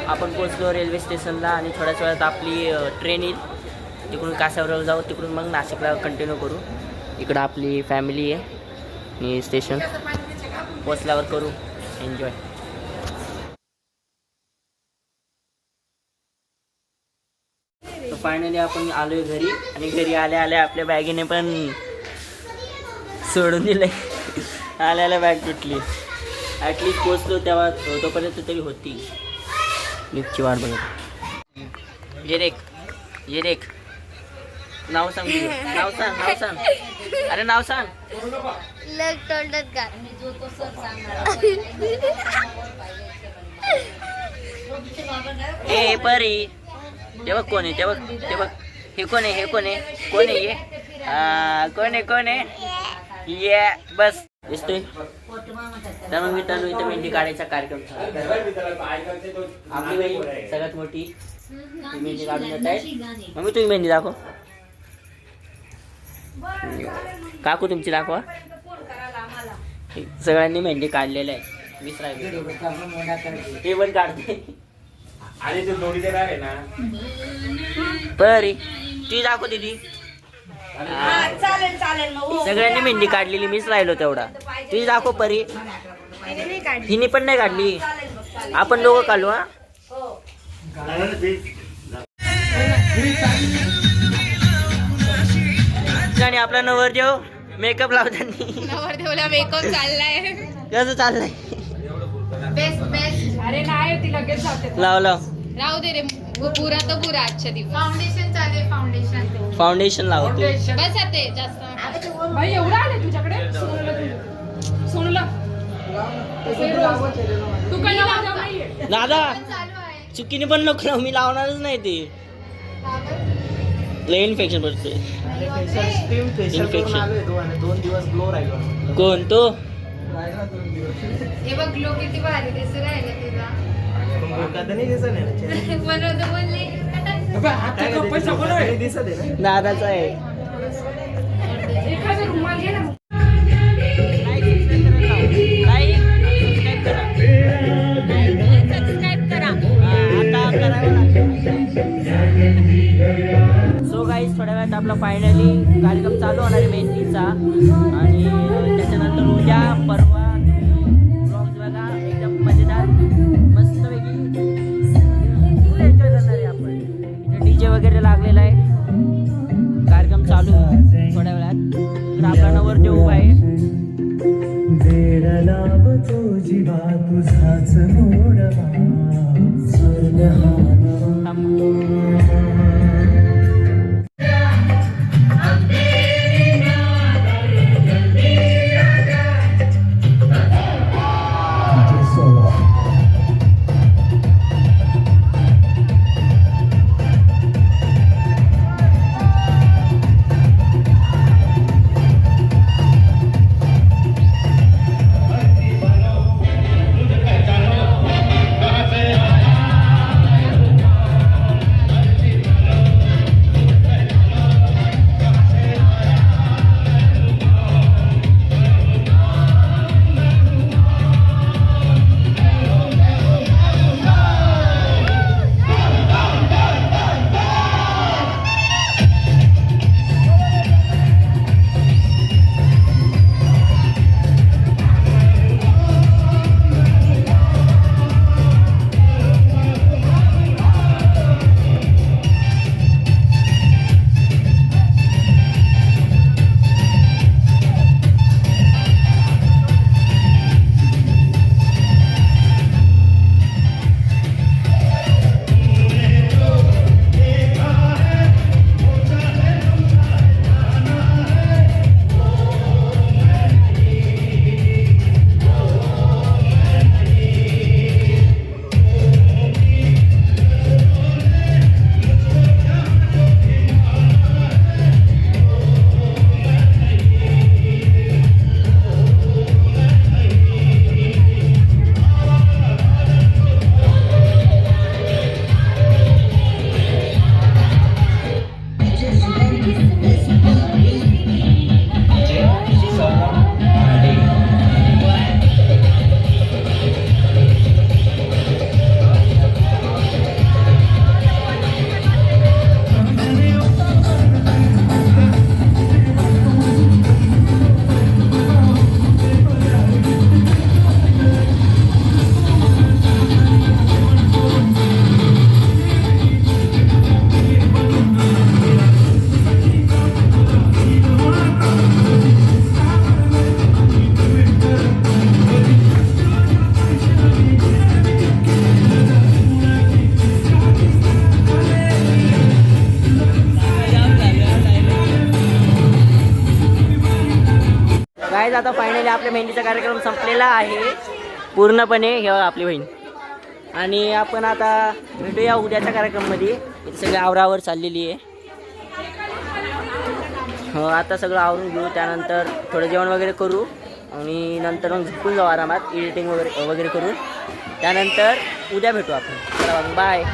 आपण पोचलो रेल्वे स्टेशनला आणि थोड्याच वेळात आपली ट्रेन येईल. तिकडून कासावरला जाऊ, तिकडून मग नाशिकला कंटिन्यू करू. इकडं आपली फॅमिली आहे आणि स्टेशन पोचल्यावर करू एन्जॉय. तर फायनली आपण आलोय घरी आणि घरी आल्या आल्या आपल्या बॅगेने पण सोडून दिलंय. आल्या आल्या बॅग तुटली. ॲटलीस्ट पोचलो तेव्हा तोपर्यंत तरी होती. लिफ्टची वाट बघत. ये रेख नाव सांग, नाव सांग. अरे नाव सांग. ए परी, ते बघ कोण आहे, ते बघ हे कोण आहे, कोण आहे ये बस दिसतोय. तर मग मित्रांनो इथे मेहंदी काढायचा कार्यक्रम आपली बहीण सगळ्यात मोठी मेहंदी काढून देत आहे. मग तुम्ही मेहंदी दाखव. काकू तुमची दाखवा. सगळ्यांनी मेहंदी काढलेलं आहे. ते पण काढते. परी ती दाखव दीदी. सगळ्यांनी मेहंदी काढलेली, मीच राहिलो तेवढा. ती दाखव परी. हिने पण नाही काढली. आपण दोघं काढू. हा आणि आपला नवरदेव मेकअप लावताना. नवरदेवला मेकअप चाललाय. कसं चाललंय? बेस्ट. अरे नाही ती लगेच जाते. लाव राहू दे रे. पुरा तर पुरा आजच्या दिवस. फाउंडेशन चालेल. फाउंडेशन लावतो. बस आते जास्त. भाई एवढं आले तुझ्याकडे. सोनला तू काय दादा चुकीने पण नको लावू. मी लावणारच नाही ते. लय इन्फेक्शन पडते. इन्फेक्शन 2 दिवस ग्लो राहिलो. कोण तो? हे बघ ग्लो किती भारी दिसू राहिला तुला. दादाचा आहे. सो गाईज थोड्या वेळात आपला फायनली कार्यक्रम चालू होणार आहे मेहंदीचा. आणि त्याच्यानंतर उद्या परवा ब्लॉग्स बघा एकदम मजेदार मस्तपैकी एन्जॉय करणार आहे आपण. इथे DJ वगैरे लागलेला आहे. कार्यक्रम चालू आहे थोड्या वेळात. तर आपला नवरदेव उभा आहे. गाईज आता फायनली आपल्या मेहंदीचा कार्यक्रम संपलेला आहे पूर्णपणे. हे बघा आपली बहीण. आणि आपण आता भेटूया उद्याच्या कार्यक्रममध्ये. इथे सगळी आवरावर चाललेली आहे. हो आता सगळं आवरून घेऊ, त्यानंतर थोडं जेवण वगैरे करू आणि नंतर मग झोपून जाऊ आरामात, एडिटिंग वगैरे करून. त्यानंतर उद्या भेटू आपण. चला बाय.